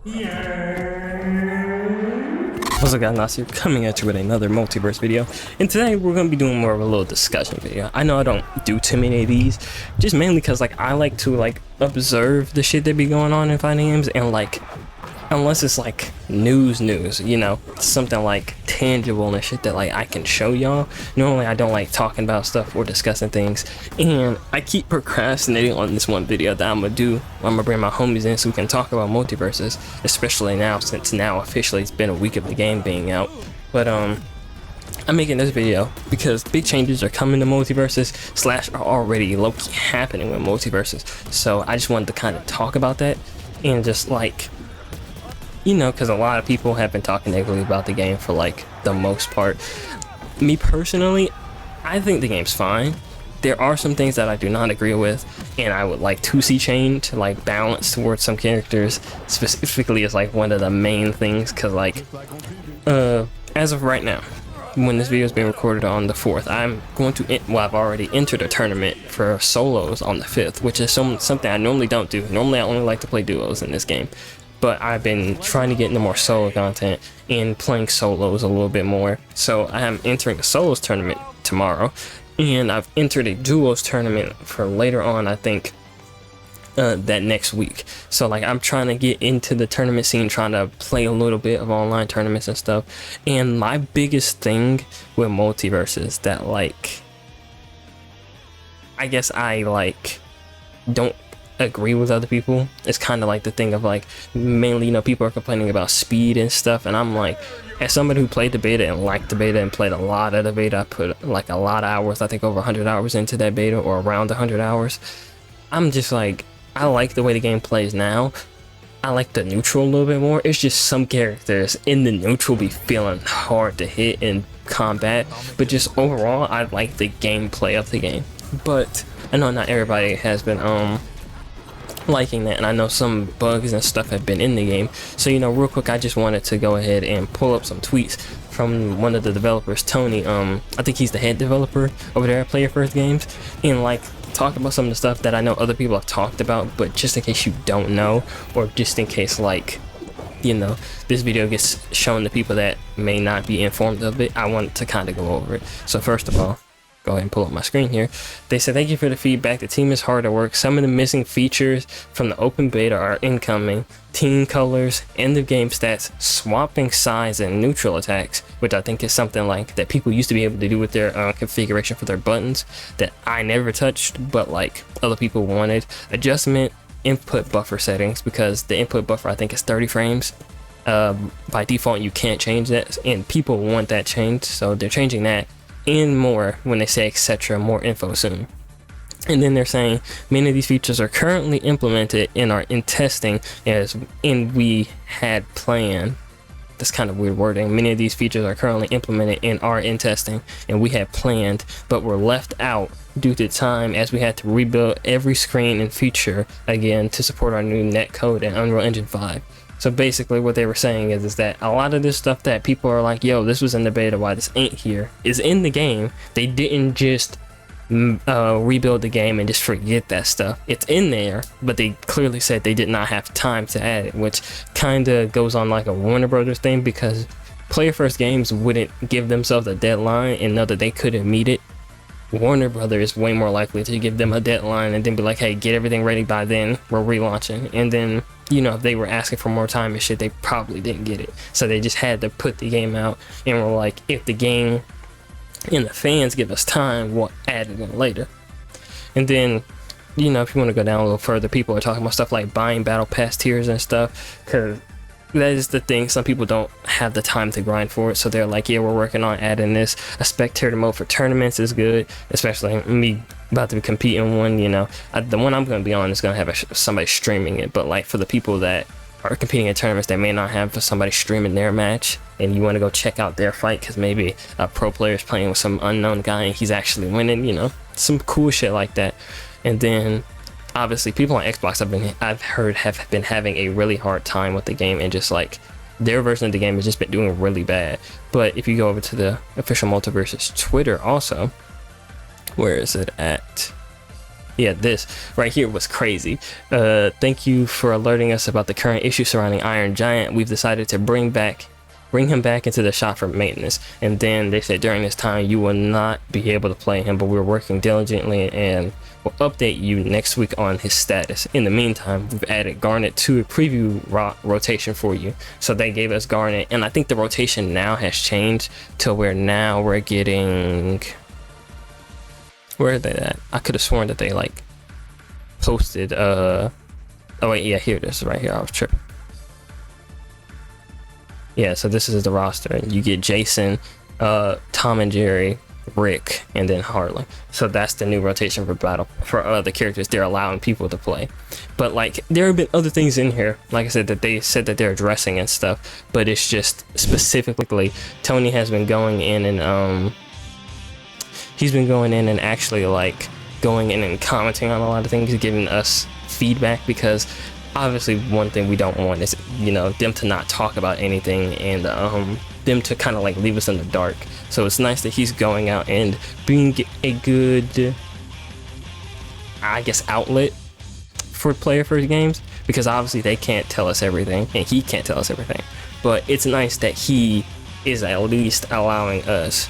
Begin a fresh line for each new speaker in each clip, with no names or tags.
What's up guys, Nas here, coming at you with another multiverse video, and today we're going to be doing more of a little discussion video. I know I don't do too many of these, just mainly because I like to observe the shit that be going on in fighting games, and unless it's news, something tangible and shit that I can show y'all. Normally I don't like talking about stuff or discussing things, and I keep procrastinating on this one video that I'm gonna bring my homies in so we can talk about Multiversus, especially now since officially it's been a week of the game being out. But I'm making this video because big changes are coming to Multiversus / are already low-key happening with Multiversus, so I just wanted to kind of talk about that and just because a lot of people have been talking negatively about the game for the most part. Me personally, I think the game's fine. There are some things that I do not agree with, and I would like to see change, balance towards some characters specifically is one of the main things, because as of right now, when this video is being recorded on the 4th, I'm going to I've already entered a tournament for solos on the 5th, which is something I normally don't do. Normally I only like to play duos in this game, but I've been trying to get into more solo content and playing solos a little bit more. So I am entering a solos tournament tomorrow, and I've entered a duos tournament for later on, I think, that next week. So I'm trying to get into the tournament scene, trying to play a little bit of online tournaments and stuff. And my biggest thing with Multiversus that I guess I don't agree with other people, it's kind of the thing of mainly people are complaining about speed and stuff, and I'm as somebody who played the beta and liked the beta and played a lot of the beta, I put a lot of hours, I think over 100 hours into that beta, or around 100 hours. I'm just I like the way the game plays now. I like the neutral a little bit more. It's just some characters in the neutral be feeling hard to hit in combat, but just overall I like the gameplay of the game. But I know not everybody has been liking that, and I know some bugs and stuff have been in the game. So real quick, I just wanted to go ahead and pull up some tweets from one of the developers, Tony. I think he's the head developer over there at Player First Games, and talk about some of the stuff that I know other people have talked about, but just in case you don't know, or just in case this video gets shown to people that may not be informed of it, I wanted to kind of go over it. So first of all, go ahead and pull up my screen here. They said, "Thank you for the feedback. The team is hard at work. Some of the missing features from the open beta are incoming. Team colors, end of game stats, swapping size, and neutral attacks," which I think is something that people used to be able to do with their configuration for their buttons that I never touched, but other people wanted. Adjustment input buffer settings, because the input buffer I think is 30 frames. By default you can't change that, and people want that changed, so they're changing that. And more, when they say etc, more info soon. And then they're saying many of these features are currently implemented and are in testing, and we had planned. That's kind of weird wording. Many of these features are currently implemented and are in testing, and we had planned, but were left out due to time, as we had to rebuild every screen and feature again to support our new netcode and Unreal Engine 5. So basically what they were saying is that a lot of this stuff that people are yo, this was in the beta, why this ain't here, is in the game. They didn't just rebuild the game and just forget that stuff. It's in there, but they clearly said they did not have time to add it, which kind of goes on a Warner Brothers thing, because Player First Games wouldn't give themselves a deadline and know that they couldn't meet it. Warner Brothers is way more likely to give them a deadline and then be hey, get everything ready by then, we're relaunching. And then if they were asking for more time and shit, they probably didn't get it, so they just had to put the game out, and were if the game and the fans give us time, we'll add it in later. And then if you want to go down a little further, people are talking about stuff like buying battle pass tiers and stuff, because that is the thing, some people don't have the time to grind for it, so they're yeah, we're working on adding this. A spectator mode for tournaments is good, especially me about to be competing one. The one I'm going to be on is going to have somebody streaming it, but for the people that are competing in tournaments, they may not have somebody streaming their match, and you want to go check out their fight because maybe a pro player is playing with some unknown guy and he's actually winning, some cool shit like that. And then obviously people on Xbox I've heard have been having a really hard time with the game, and just their version of the game has just been doing really bad. But if you go over to the official Multiversus Twitter also, where is it at? Yeah, this right here was crazy. Thank you for alerting us about the current issue surrounding Iron Giant. We've decided to bring him back into the shop for maintenance. And then they said during this time you will not be able to play him, but we're working diligently and we'll update you next week on his status. In the meantime, we've added Garnet to a preview rotation for you. So they gave us Garnet, and I think the rotation now has changed to where now we're getting, where are they at? I could have sworn that they like posted oh wait, yeah, here it is right here. I was tripping. Yeah, so this is the roster. You get Jason, Tom and Jerry, Rick, and then Harley. So that's the new rotation for the characters they're allowing people to play. But like there have been other things in here, like I said, that they said that they're addressing and stuff, but it's just specifically Tony has been going in and he's been going in and actually like going in and commenting on a lot of things, giving us feedback, because obviously one thing we don't want is, you know, them to not talk about anything and them to kind of like leave us in the dark. So it's nice that he's going out and being a good, I guess, outlet for player first games, because obviously they can't tell us everything and he can't tell us everything, but it's nice that he is at least allowing us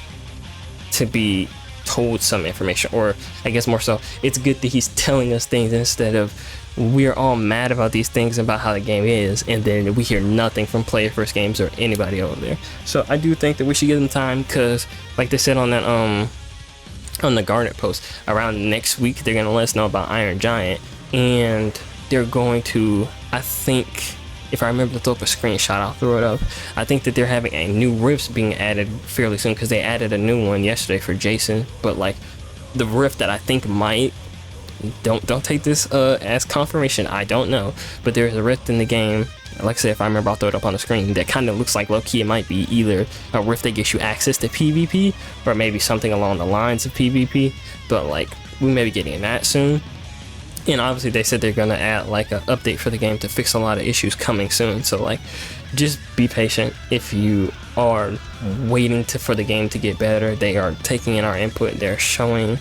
to be told some information, or I guess more so it's good that he's telling us things instead of we're all mad about these things about how the game is and then we hear nothing from player first games or anybody over there. So I do think that we should give them time, because like they said on that on the Garnet post, around next week they're gonna let us know about Iron Giant, and they're going to, I think, if I remember to throw up a screenshot, I'll throw it up. I think that they're having a new rifts being added fairly soon, because they added a new one yesterday for Jason. But like the rift that I think might, don't take this as confirmation, I don't know, but there's a rift in the game, like I said, if I remember I'll throw it up on the screen, that kind of looks like low-key it might be either a rift that gives you access to PvP or maybe something along the lines of PvP, but like we may be getting that soon. And obviously they said they're gonna add like an update for the game to fix a lot of issues coming soon, so like just be patient. If you are waiting for the game to get better, they are taking in our input, they're showing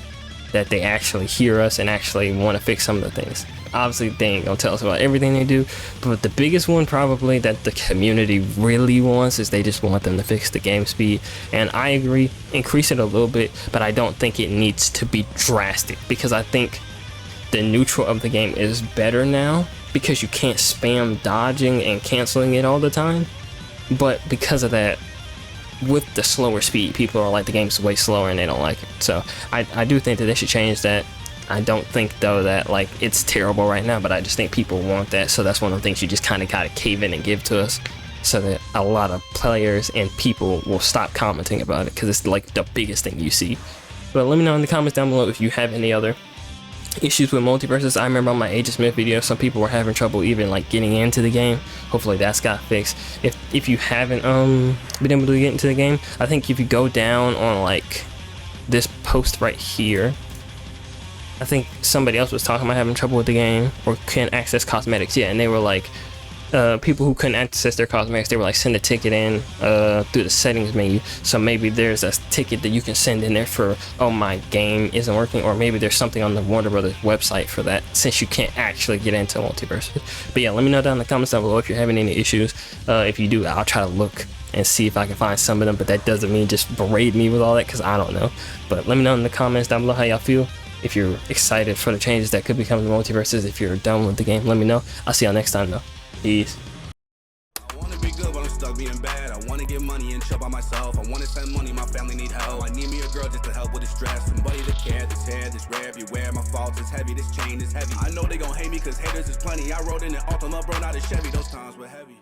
that they actually hear us and actually want to fix some of the things. Obviously they ain't gonna tell us about everything they do, but the biggest one probably that the community really wants is they just want them to fix the game speed. And I agree, increase it a little bit, but I don't think it needs to be drastic, because I think the neutral of the game is better now, because you can't spam dodging and canceling it all the time. But because of that, with the slower speed, people are like, the game's way slower and they don't like it. So I do think that they should change that. I don't think though that like it's terrible right now, but I just think people want that. So that's one of the things you just kind of gotta cave in and give to us, so that a lot of players and people will stop commenting about it, because it's like the biggest thing you see. But let me know in the comments down below if you have any other issues with Multiversus. I remember on my Agent Smith video, some people were having trouble even like getting into the game. Hopefully that's got fixed. If you haven't been able to get into the game, I think if you go down on like this post right here, I think somebody else was talking about having trouble with the game or can't access cosmetics. Yeah, and they were like, people who couldn't access their cosmetics, they were like, send a ticket in through the settings menu. So maybe there's a ticket that you can send in there for, oh, my game isn't working, or maybe there's something on the Warner Brothers website for that, since you can't actually get into Multiversus. But yeah, let me know down in the comments down below if you're having any issues. If you do, I'll try to look and see if I can find some of them, but that doesn't mean just berate me with all that, because I don't know. But let me know in the comments down below how y'all feel. If you're excited for the changes that could be coming to Multiversus, if you're done with the game, let me know. I'll see y'all next time though. Peace.
I wanna be good, but I'm stuck being bad. I wanna get money and chill by myself. I wanna spend money, my family need help. I need me a girl just to help with the stress. Somebody to care, this hair, this red everywhere. My fault is heavy, this chain is heavy. I know they gon' hate me cause haters is plenty. I rode in an Altima, burned out a Chevy. Those times were heavy.